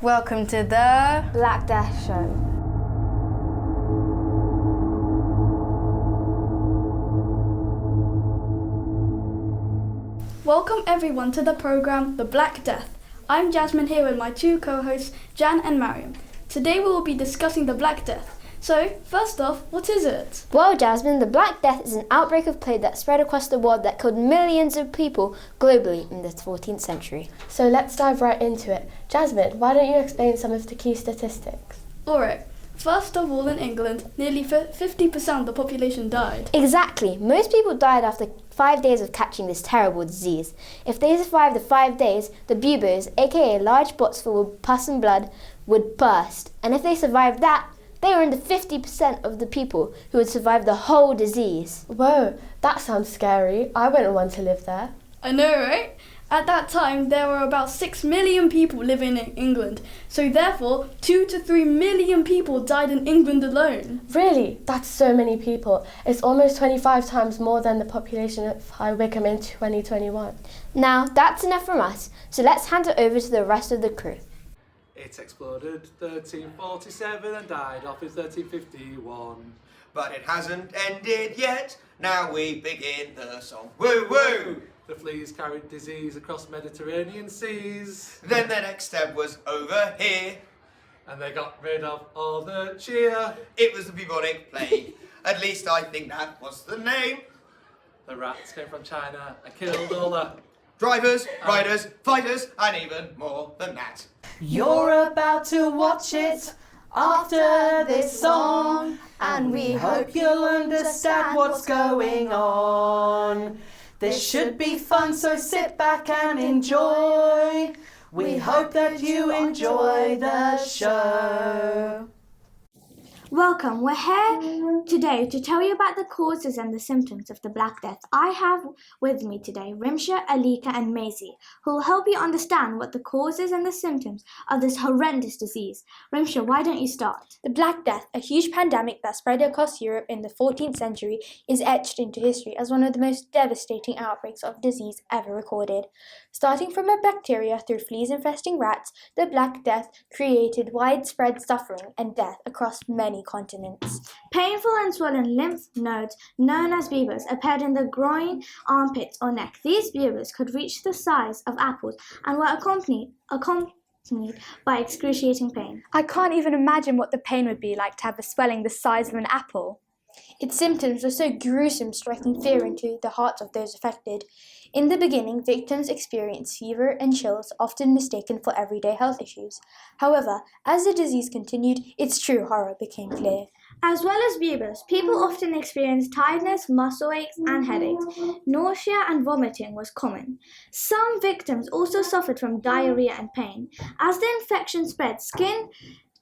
Welcome to the Black Death Show. Welcome everyone to the program The Black Death. I'm Jasmine here with my two co-hosts Jan and Mariam. Today we will be discussing the Black Death. So, first off, what is it? Well, Jasmine, the Black Death is an outbreak of plague that spread across the world that killed millions of people globally in the 14th century. So let's dive right into it. Jasmine, why don't you explain some of the key statistics? Alright, first of all in England, nearly 50% of the population died. Exactly. Most people died after 5 days of catching this terrible disease. If they survived the 5 days, the buboes, aka large spots full of pus and blood, would burst. And if they survived that, they were in the 50% of the people who would survive the whole disease. Whoa, that sounds scary. I wouldn't want to live there. I know, right? At that time, there were about 6 million people living in England. So therefore, 2 to 3 million people died in England alone. Really? That's so many people. It's almost 25 times more than the population of Wycombe in 2021. Now, that's enough from us, so let's hand it over to the rest of the crew. It exploded 1347 and died off in 1351. But it hasn't ended yet. Now we begin the song. Woo woo! The fleas carried disease across Mediterranean seas. Then the next step was over here. And they got rid of all the cheer. It was the bubonic plague. At least I think that was the name. The rats came from China and killed all the Drivers, riders, fighters, and even more than that. You're about to watch it after this song, and we hope you'll understand what's going on. This should be fun, so sit back and enjoy. We hope that you enjoy the show. Welcome. We're here today to tell you about the causes and the symptoms of the Black Death. I have with me today Rimsha, Alika and Maisie, who will help you understand what the causes and the symptoms of this horrendous disease. Rimsha, why don't you start? The Black Death, a huge pandemic that spread across Europe in the 14th century, is etched into history as one of the most devastating outbreaks of disease ever recorded. Starting from a bacteria through fleas infesting rats, the Black Death created widespread suffering and death across many continents. Painful and swollen lymph nodes, known as buboes, appeared in the groin, armpits, or neck. These buboes could reach the size of apples and were accompanied by excruciating pain. I can't even imagine what the pain would be like to have a swelling the size of an apple. Its symptoms were so gruesome, striking fear into the hearts of those affected. In the beginning, victims experienced fever and chills, often mistaken for everyday health issues. However, as the disease continued, its true horror became clear. As well as buboes, people often experienced tiredness, muscle aches, and headaches. Nausea and vomiting was common. Some victims also suffered from diarrhea and pain. As the infection spread, skin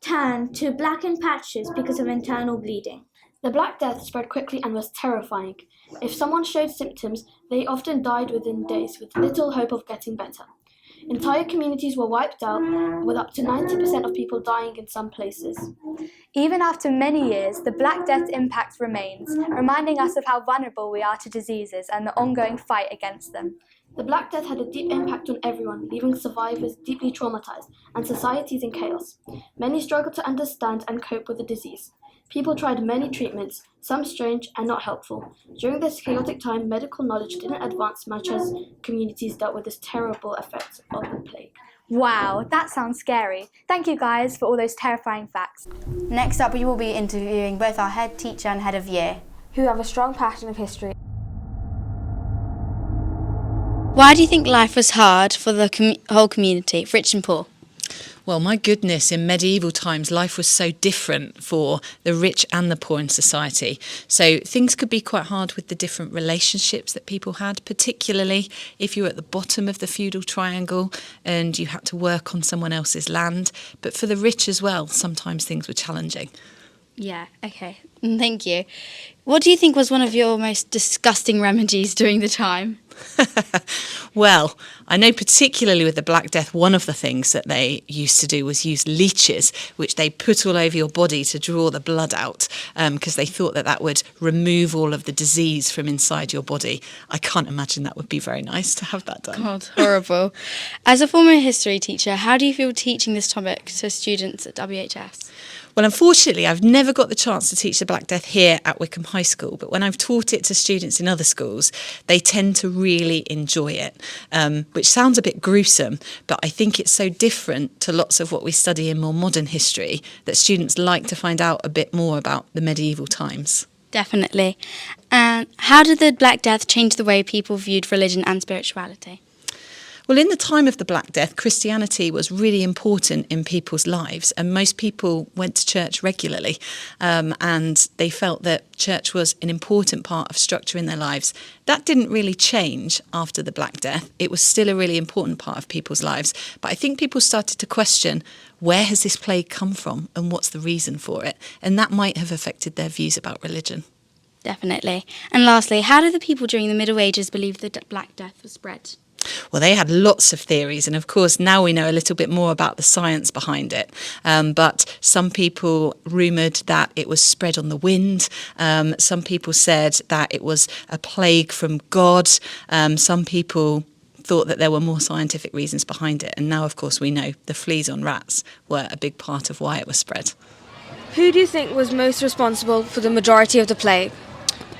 turned to blackened patches because of internal bleeding. The Black Death spread quickly and was terrifying. If someone showed symptoms, they often died within days with little hope of getting better. Entire communities were wiped out, with up to 90% of people dying in some places. Even after many years, the Black Death impact remains, reminding us of how vulnerable we are to diseases and the ongoing fight against them. The Black Death had a deep impact on everyone, leaving survivors deeply traumatized and societies in chaos. Many struggled to understand and cope with the disease. People tried many treatments, some strange and not helpful. During this chaotic time, medical knowledge didn't advance much as communities dealt with this terrible effects of the plague. Wow, that sounds scary. Thank you guys for all those terrifying facts. Next up, we will be interviewing both our head teacher and head of year, Who have a strong passion of history. Why do you think life was hard for the whole community, rich and poor? Well, my goodness, in medieval times, life was so different for the rich and the poor in society. So things could be quite hard with the different relationships that people had, particularly if you were at the bottom of the feudal triangle and you had to work on someone else's land. But for the rich as well, sometimes things were challenging. Yeah, okay. Thank you. What do you think was one of your most disgusting remedies during the time? Well, I know particularly with the Black Death, one of the things that they used to do was use leeches, which they put all over your body to draw the blood out, because they thought that would remove all of the disease from inside your body. I can't imagine that would be very nice to have that done. God, horrible. As a former history teacher, how do you feel teaching this topic to students at WHS? Well, unfortunately, I've never got the chance to teach the Black Death here at Wycombe High School, but when I've taught it to students in other schools, they tend to really enjoy it, which sounds a bit gruesome, but I think it's so different to lots of what we study in more modern history that students like to find out a bit more about the medieval times. Definitely. And how did the Black Death change the way people viewed religion and spirituality? Well, in the time of the Black Death, Christianity was really important in people's lives, and most people went to church regularly, and they felt that church was an important part of structure in their lives. That didn't really change after the Black Death. It was still a really important part of people's lives, but I think people started to question, where has this plague come from and what's the reason for it? And that might have affected their views about religion. Definitely. And lastly, how did the people during the Middle Ages believe the Black Death was spread? Well, they had lots of theories, and of course now we know a little bit more about the science behind it. But some people rumoured that it was spread on the wind. Some people said that it was a plague from God. Some people thought that there were more scientific reasons behind it. And now, of course, we know the fleas on rats were a big part of why it was spread. Who do you think was most responsible for the majority of the plague?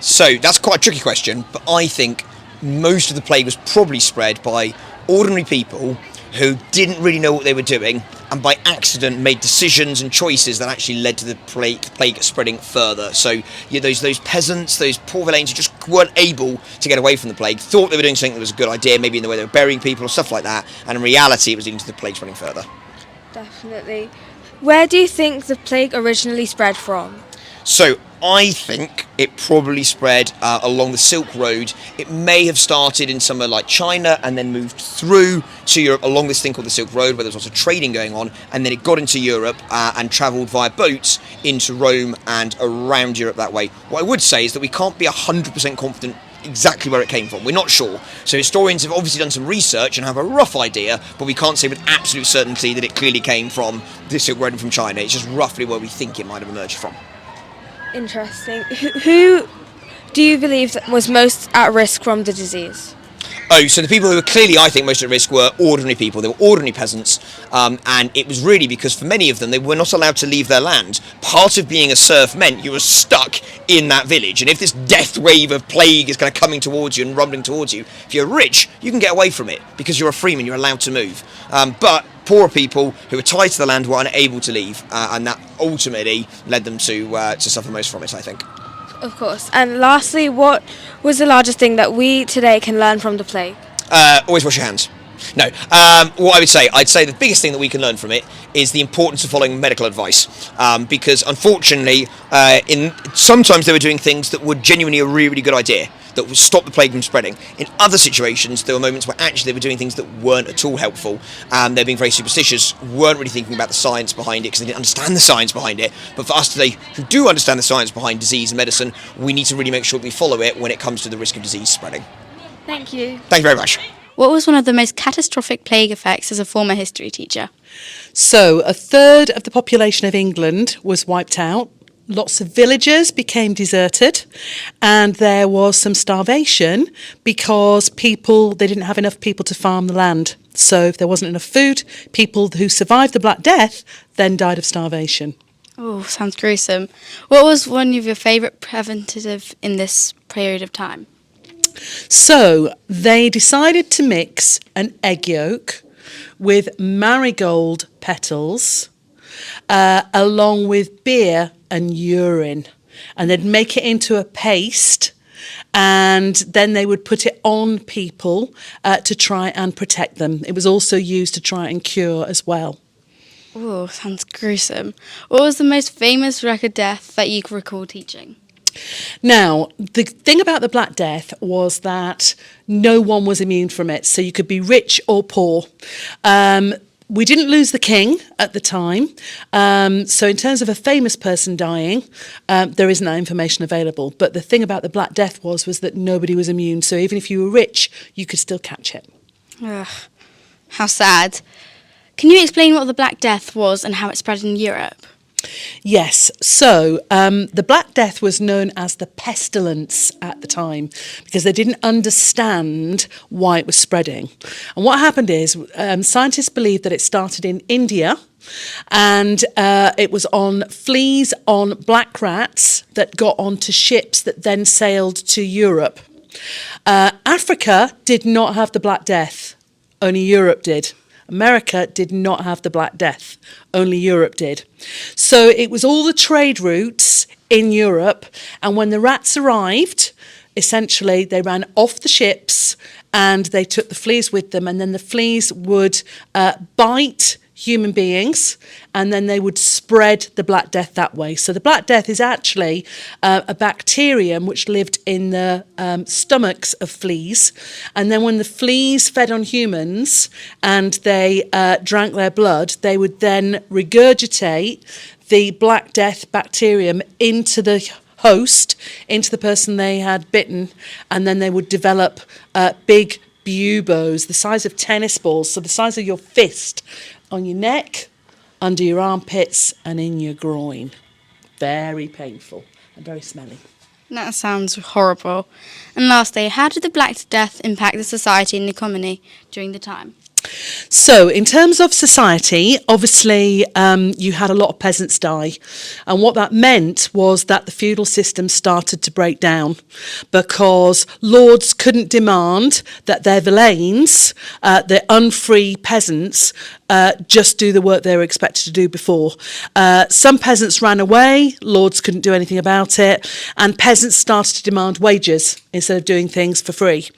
So that's quite a tricky question, but I think most of the plague was probably spread by ordinary people who didn't really know what they were doing and by accident made decisions and choices that actually led to the plague spreading further. So those peasants, those poor villeins who just weren't able to get away from the plague, thought they were doing something that was a good idea, maybe in the way they were burying people or stuff like that, and in reality it was leading to the plague spreading further. Definitely. Where do you think the plague originally spread from? So I think it probably spread along the Silk Road. It may have started in somewhere like China and then moved through to Europe along this thing called the Silk Road, where there was lots of trading going on, and then it got into Europe and travelled via boats into Rome and around Europe that way. What I would say is that we can't be 100% confident exactly where it came from. We're not sure. So historians have obviously done some research and have a rough idea, but we can't say with absolute certainty that it clearly came from the Silk Road and from China. It's just roughly where we think it might have emerged from. Interesting. Who do you believe was most at risk from the disease? Oh, so the people who were clearly, I think, most at risk were ordinary people. They were ordinary peasants, and it was really because for many of them, they were not allowed to leave their land. Part of being a serf meant you were stuck in that village, and if this death wave of plague is kind of coming towards you and rumbling towards you, if you're rich, you can get away from it because you're a freeman, you're allowed to move. But poorer people who were tied to the land were unable to leave, and that ultimately led them to suffer most from it, I think. Of course. And lastly, what was the largest thing that we today can learn from the plague? Always wash your hands. No, what I'd say the biggest thing that we can learn from it is the importance of following medical advice, because unfortunately, sometimes they were doing things that were genuinely a really, really good idea, that would stop the plague from spreading. In other situations, there were moments where actually they were doing things that weren't at all helpful, and they're being very superstitious, weren't really thinking about the science behind it because they didn't understand the science behind it. But for us today, who do understand the science behind disease and medicine, we need to really make sure that we follow it when it comes to the risk of disease spreading. Thank you. Thank you very much. What was one of the most catastrophic plague effects as a former history teacher? So, a third of the population of England was wiped out. Lots of villages became deserted, and there was some starvation because they didn't have enough people to farm the land. So if there wasn't enough food, people who survived the Black Death then died of starvation. Oh, sounds gruesome. What was one of your favourite preventative in this period of time? So they decided to mix an egg yolk with marigold petals along with beer and urine, and they'd make it into a paste, and then they would put it on people to try and protect them. It was also used to try and cure as well. Oh, sounds gruesome. What was the most famous record death that you can recall teaching? Now, the thing about the Black Death was that no one was immune from it, so you could be rich or poor. We didn't lose the king at the time. So in terms of a famous person dying, there isn't that information available. But the thing about the Black Death was that nobody was immune. So even if you were rich, you could still catch it. Ugh, how sad. Can you explain what the Black Death was and how it spread in Europe? Yes, so the Black Death was known as the pestilence at the time because they didn't understand why it was spreading. And what happened is scientists believe that it started in India, and it was on fleas on black rats that got onto ships that then sailed to Europe. Africa did not have the Black Death, only Europe did. America did not have the Black Death, only Europe did. So it was all the trade routes in Europe, and when the rats arrived, essentially they ran off the ships and they took the fleas with them, and then the fleas would bite human beings, and then they would spread the Black Death that way. So the Black Death is actually a bacterium which lived in the stomachs of fleas, and then when the fleas fed on humans and they drank their blood, they would then regurgitate the Black Death bacterium into the host, into the person they had bitten, and then they would develop big buboes the size of tennis balls, so the size of your fist, on your neck, under your armpits, and in your groin. Very painful and very smelly. That sounds horrible. And lastly, how did the Black Death impact the society and economy during the time? So in terms of society, obviously you had a lot of peasants die, and what that meant was that the feudal system started to break down because lords couldn't demand that their villeins, the unfree peasants, just do the work they were expected to do before. Some peasants ran away, lords couldn't do anything about it, and peasants started to demand wages instead of doing things for free.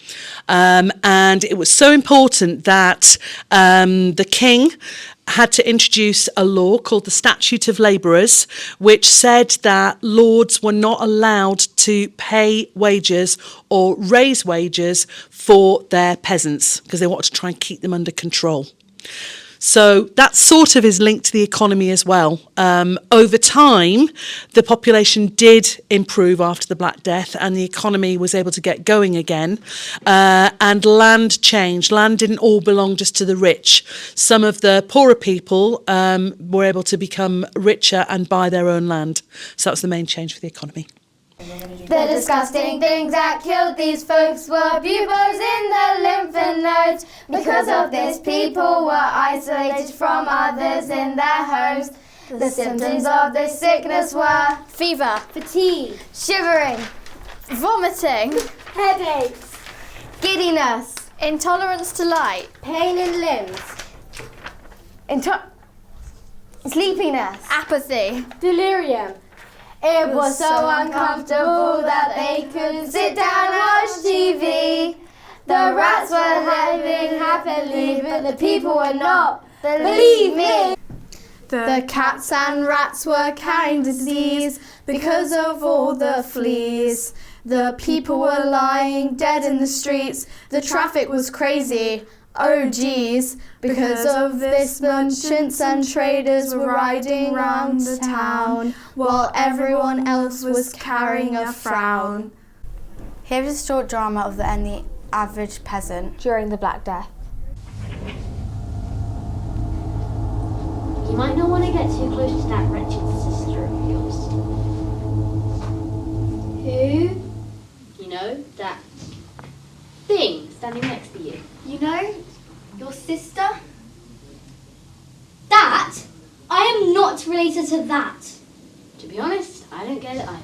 And it was so important that the king had to introduce a law called the Statute of Labourers, which said that lords were not allowed to pay wages or raise wages for their peasants because they wanted to try and keep them under control. So that sort of is linked to the economy as well. Over time, the population did improve after the Black Death, and the economy was able to get going again. And land changed. Land didn't all belong just to the rich. Some of the poorer people were able to become richer and buy their own land. So that was the main change for the economy. The disgusting things that killed these folks were buboes in the lymph nodes. Because of this, people were isolated from others in their homes. The symptoms of this sickness were fever, fatigue, shivering, vomiting, headaches, giddiness, intolerance to light, pain in limbs, sleepiness, apathy, delirium. It was so uncomfortable that they couldn't sit down and watch TV. The rats were living happily, but the people were not. Believe me! The cats and rats were carrying disease because of all the fleas. The people were lying dead in the streets. The traffic was crazy. Oh geez, because of this merchants and traders were riding round the town while everyone else was carrying a frown. Here is a short drama of the average peasant during the Black Death. You might not want to get too close to that wretched sister of yours. Who? You know, that thing standing next to you. You know, your sister? That? I am not related to that. To be honest, I don't get it either.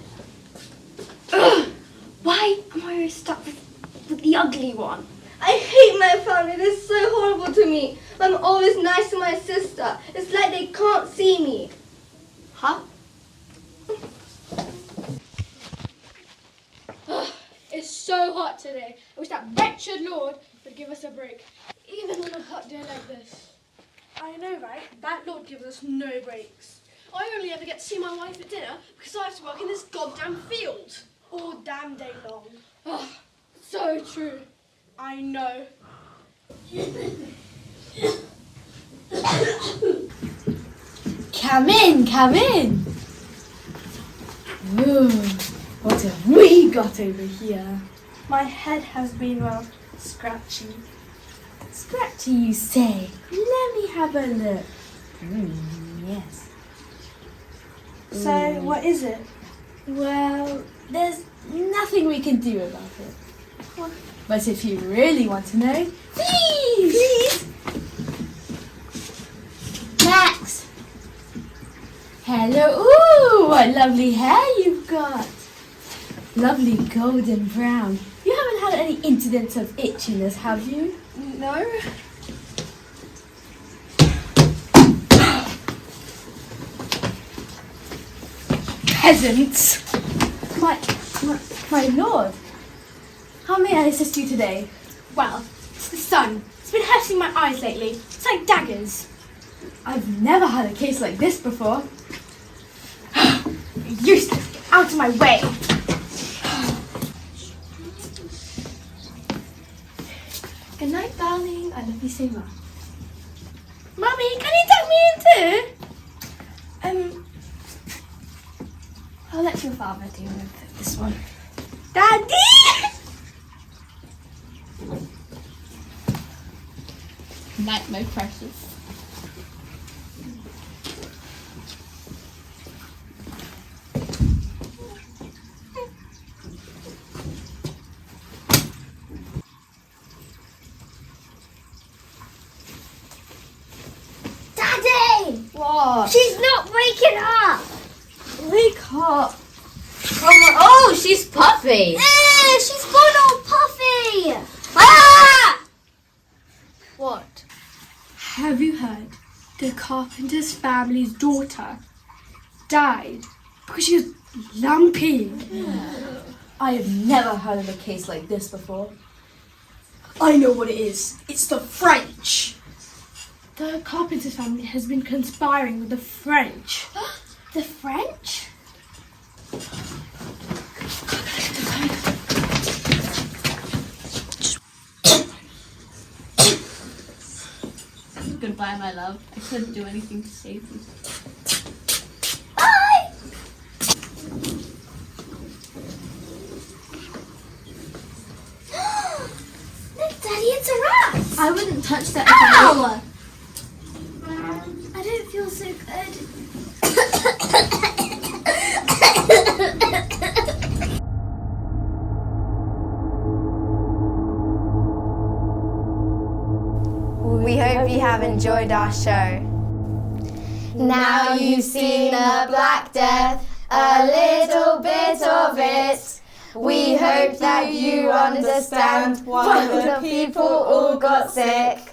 Ugh. Why am I always stuck with the ugly one? I hate my family. They're so horrible to me. I'm always nice to my sister. It's like they can't see me. Huh? It's so hot today. I wish that wretched Lord would give us a break, even on a hot day like this. I know, right? That Lord gives us no breaks. I only ever get to see my wife at dinner because I have to work in this goddamn field all damn day long. Oh, so true. I know. Come in, come in. Ooh, what have we got over here? My head has been, well, scratchy. Scratchy, you say? Let me have a look. Yes. So, what is it? Well, there's nothing we can do about it. But if you really want to know, please! Max! Hello. Ooh, what lovely hair you've got. Lovely golden brown. You haven't had any incidents of itchiness, have you? No. Peasants! My lord! How may I assist you today? Well, it's the sun. It's been hurting my eyes lately. It's like daggers. I've never had a case like this before. Useless. Get out of my way. Good night, darling. I love you so much. Mummy, can you tuck me in too? I'll let your father deal with this one. Daddy! Night, my precious. Daddy! What? She's not waking up! Wake up. Come on. Oh, she's puffy. She's gone all puffy. Ah! What? Have you heard? The carpenter's family's daughter died because she was lumpy. I have never heard of a case like this before. I know what it is. It's the French. The carpenter's family has been conspiring with the French. The French? Goodbye, my love. I couldn't do anything to save you. Bye! Look, Daddy, it's a rat! I wouldn't touch that. Ow! I don't feel so good. We hope you have enjoyed our show. Now you've seen the Black Death, a little bit of it. We hope that you understand why the people all got sick.